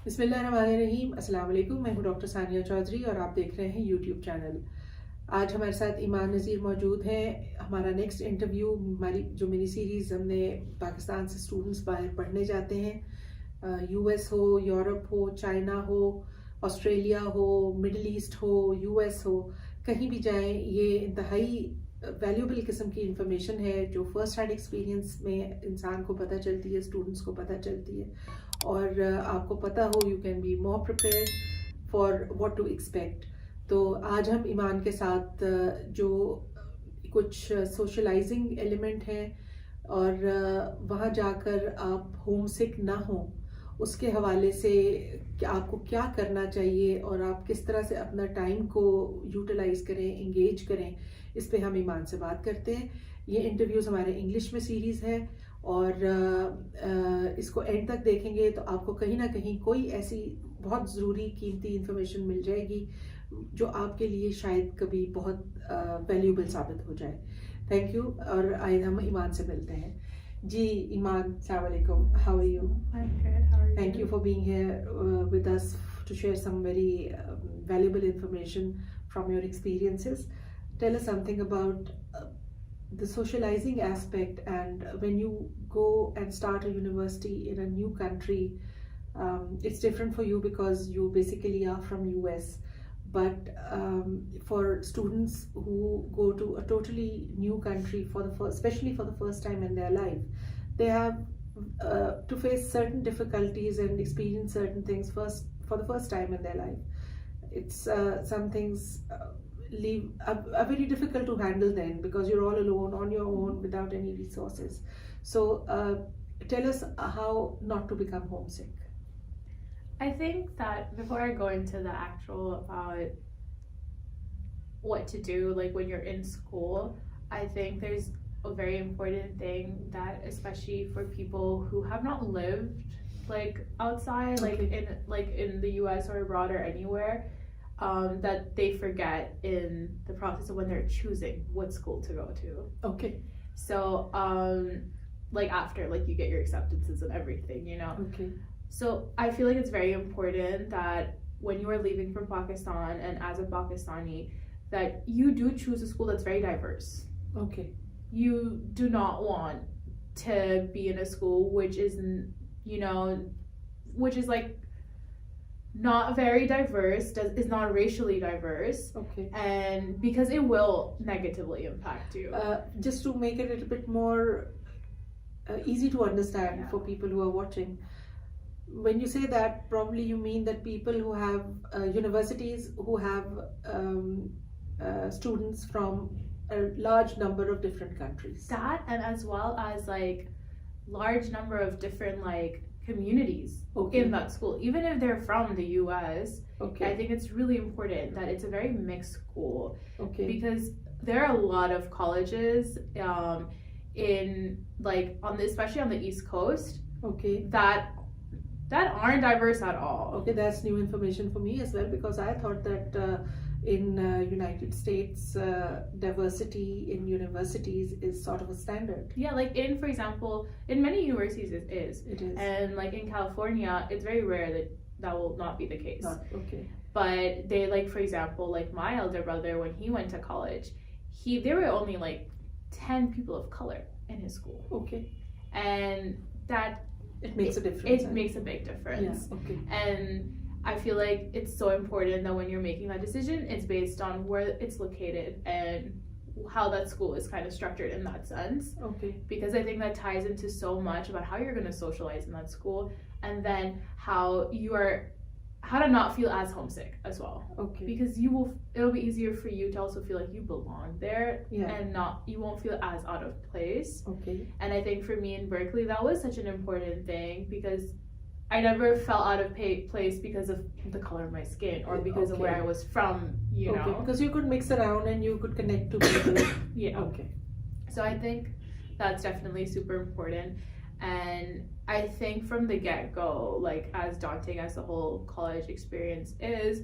बिस्मिल्लाहिर्रहमानिर्रहीम, अस्सलाम वालेकुम। मैं हूँ डॉक्टर सानिया चौधरी और आप देख रहे हैं यूट्यूब चैनल। आज हमारे साथ ईमान नज़ीर मौजूद हैं। हमारा नेक्स्ट इंटरव्यू, हमारी जो मिनी सीरीज़ हमने पाकिस्तान से स्टूडेंट्स बाहर पढ़ने जाते हैं, यूएस हो, यूरोप हो, चाइना हो, ऑस्ट्रेलिया हो, मिडल ईस्ट हो, यूएस हो, कहीं भी जाएं, ये इंतहाई वैल्यूबल किस्म की इंफॉर्मेशन है जो फर्स्ट हैंड एक्सपीरियंस में इंसान को पता चलती है, स्टूडेंट्स को पता चलती है और आपको पता हो you can be more prepared for what to expect. तो आज हम ईमान के साथ जो कुछ सोशलाइजिंग एलिमेंट हैं और वहाँ जाकर आप होमसिक ना हो उसके हवाले से कि आपको क्या करना चाहिए और आप किस तरह से अपना टाइम को यूटिलाइज करें, इंगेज करें, इस पे हम ईमान से बात करते हैं। ये इंटरव्यूज़ हमारे इंग्लिश में सीरीज़ है और इसको एंड तक देखेंगे तो आपको कहीं ना कहीं कोई ऐसी बहुत ज़रूरी कीमती इंफॉर्मेशन मिल जाएगी जो आपके लिए शायद कभी बहुत वैल्यूबल साबित हो जाए। Thank you. और आइए हम ईमान से मिलते हैं। जी ईमान, अस्सलाम वालेकुम, how are you? I'm good. How are you? Thank you for being here with us to share some very valuable information from your experiences. Tell us something about the socializing aspect, and when you go and start a university in a new country, it's different for you because you basically are from US. But for students who go to a totally new country especially for the first time in their life, they have to face certain difficulties and experience certain things for the first time in their life. It's some things are very difficult to handle then because you're all alone on your own without any resources. So tell us how not to become homesick. I think that before I go into the actual about what to do, like when you're in school, I think there's a very important thing that, especially for people who have not lived like outside, like in the US or abroad or anywhere, that they forget in the process of when they're choosing what school to go to. Okay. So like after like you get your acceptances and everything, you know. Okay. So I feel like it's very important that when you are leaving from Pakistan and as a Pakistani, that you do choose a school that's very diverse. Okay. You do not want to be in a school which is, you know, which is like not very diverse, is not racially diverse. Okay. And because it will negatively impact you. Just to make it a little bit more easy to understand for people who are watching, when you say that, probably you mean that people who have universities who have students from a large number of different countries. That, and as well as like large number of different like communities in that school, even if they're from the US. Okay. I think it's really important that it's a very mixed school. Okay. Because there are a lot of colleges in like especially on the East Coast. Okay. That aren't diverse at all. Okay, that's new information for me as well, because I thought that in United States diversity in universities is sort of a standard. Yeah, like for example, in many universities it is. It is. And like in California, it's very rare that will not be the case. Okay. But they, like for example, like my elder brother, when he went to college, there were only like 10 people of color in his school. Okay. And that it makes a difference. It makes a big difference. Yeah. Okay. And I feel like it's so important that when you're making that decision, it's based on where it's located and how that school is kind of structured in that sense. Okay. Because I think that ties into so much about how you're going to socialize in that school, and then how to not feel as homesick as well. Okay. Because it'll be easier for you to also feel like you belong there. Yeah. And you won't feel as out of place. Okay. And I think for me in Berkeley, that was such an important thing because I never felt out of place because of the color of my skin or because of where I was from, you know. Because you could mix around and you could connect to people. Yeah. Okay. So I think that's definitely super important. And I think from the get-go, like as daunting as the whole college experience is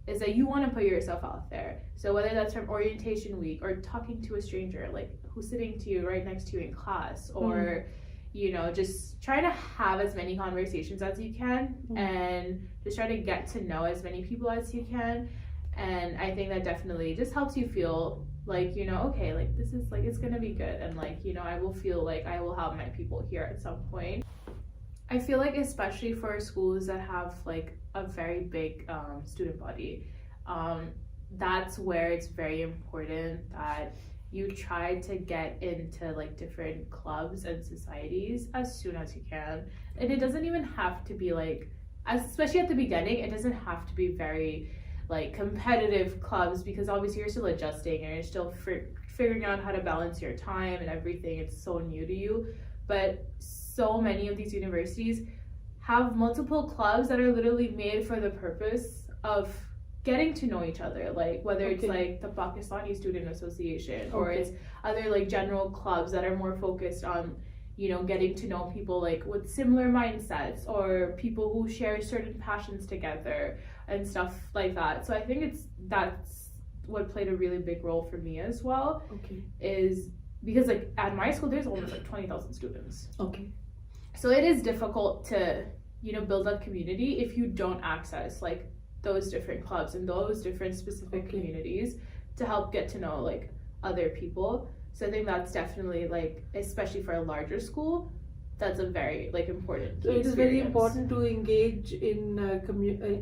that you want to put yourself out there. So whether that's from orientation week or talking to a stranger, like who's sitting to you right next to you in class, or just try to have as many conversations as you can and just try to get to know as many people as you can. And I think that definitely just helps you feel like, okay, like this is like, it's gonna be good. And like, I will feel like I will have my people here at some point. I feel like especially for schools that have like a very big student body, that's where it's very important that you try to get into like different clubs and societies as soon as you can. And it doesn't even have to be like, especially at the beginning, it doesn't have to be very like competitive clubs, because obviously you're still adjusting and you're still figuring out how to balance your time and everything. It's so new to you. But so many of these universities have multiple clubs that are literally made for the purpose of getting to know each other, like whether it's like the Pakistani Student Association or it's other like general clubs that are more focused on getting to know people like with similar mindsets or people who share certain passions together and stuff like that. So I think that's what played a really big role for me as well, is because like at my school there's almost like 20,000 students. So it is difficult to build up community if you don't access like those different clubs and those different specific communities to help get to know like other people. So I think that's definitely like, especially for a larger school, that's a very like important. So it is very important to engage in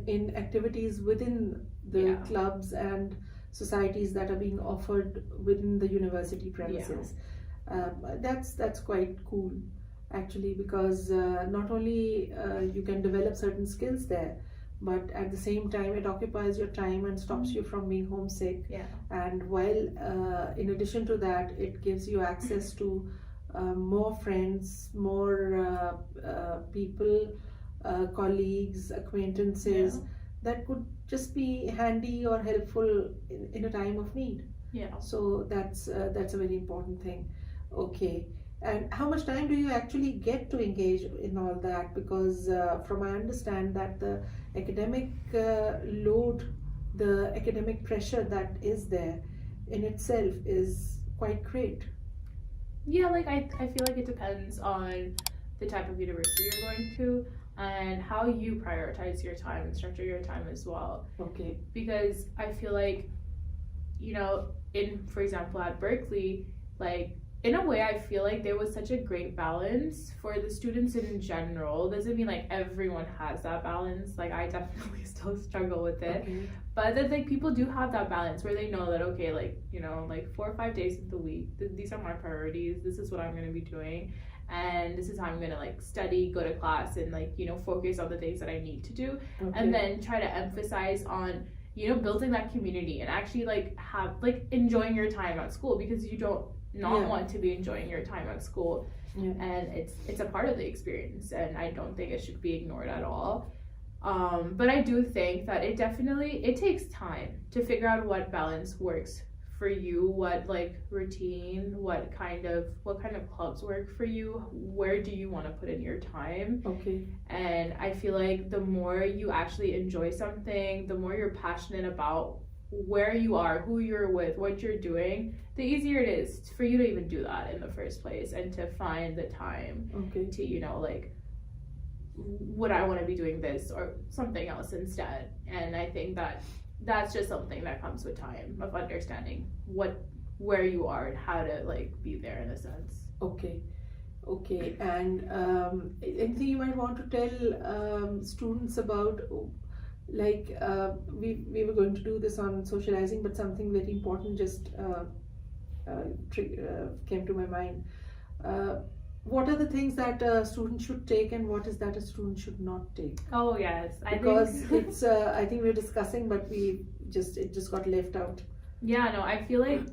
in activities within the clubs and societies that are being offered within the university premises. That's quite cool actually, because not only you can develop certain skills there, but at the same time it occupies your time and stops you from being homesick. And while in addition to that, it gives you access to more friends, more people, colleagues, acquaintances that could just be handy or helpful in a time of need. So that's a very important thing. And how much time do you actually get to engage in all that? Because from I understand that the academic load, the academic pressure that is there in itself is quite great. Like I feel like it depends on the type of university you're going to and how you prioritize your time and structure your time as well. Because I feel like, for example, at Berkeley, like in a way, I feel like there was such a great balance for the students in general. Doesn't mean like everyone has that balance. Like I definitely still struggle with it. But that like people do have that balance where they know that, okay, like, like 4 or 5 days of the week, these are my priorities. This is what I'm going to be doing. And this is how I'm going to like study, go to class, and like, focus on the things that I need to do. And then try to emphasize on, building that community and actually like have like enjoying your time at school, because you don't want to be enjoying your time at school. And it's a part of the experience, and I don't think it should be ignored at all. But I do think that it takes time to figure out what balance works for you, what like routine, what kind of clubs work for you, where do you want to put in your time. And I feel like the more you actually enjoy something, the more you're passionate about where you are, who you're with, what you're doing, the easier it is for you to even do that in the first place and to find the time to, like, would I want to be doing this or something else instead. And I think that that's just something that comes with time, of understanding where you are and how to like be there in a sense. And anything you might want to tell students about, like we were going to do this on socializing, but something very important just came to my mind. What are the things that a student should take, and what is that a student should not take? It's I think we're discussing, but it just got left out. I feel like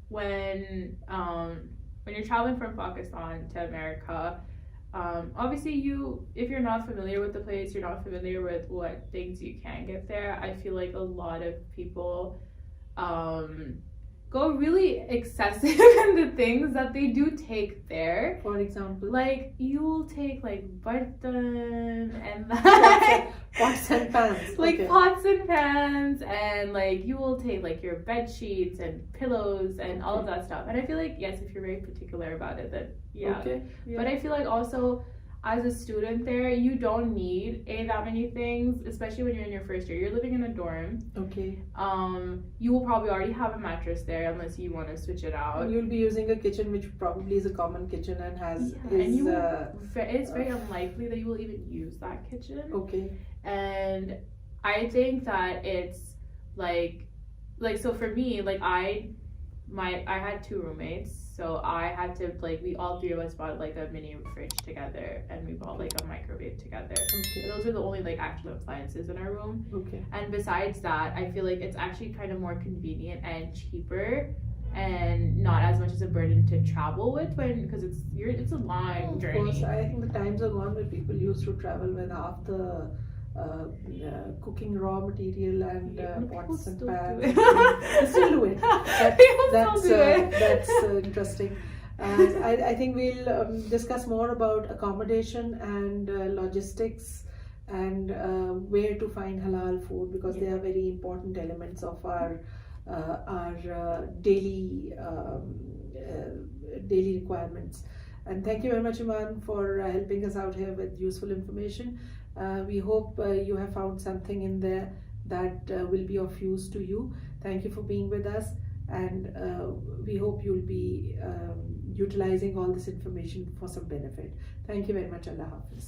when you're traveling from Pakistan to America, obviously if you're not familiar with the place, you're not familiar with what things you can get there. I feel like a lot of people go really excessive in the things that they do take there. For example, like you'll take like bartan and that. Pots and pans. Like Okay. pots and pans, and like you will take like your bed sheets and pillows and all of that stuff. And I feel like, yes, if you're very particular about it, then yeah. Okay. Yeah. But I feel like also as a student there, you don't need that many things, especially when you're in your first year. You're living in a dorm. Okay. You will probably already have a mattress there unless you want to switch it out. You'll be using a kitchen which probably is a common kitchen and has and you it's very unlikely that you will even use that kitchen. Okay. And I think that it's like so for me, like I had 2 roommates, so I had to like, we all 3 of us bought like a mini fridge together, and we bought like a microwave together. Okay. Those are the only like actual appliances in our room. Okay. And besides that, I feel like it's actually kind of more convenient and cheaper, and not as much as a burden to travel with, because it's a long journey. Of course, I think the times are gone where people used to travel with half the cooking raw material and pots and pans. They still do it. That's interesting. I think we'll discuss more about accommodation and logistics and where to find halal food, because they are very important elements of our daily requirements. And thank you very much, Iman, for helping us out here with useful information. We hope you have found something in there that will be of use to you. Thank you for being with us, and we hope you'll be utilizing all this information for some benefit. Thank you very much. Allah Hafiz.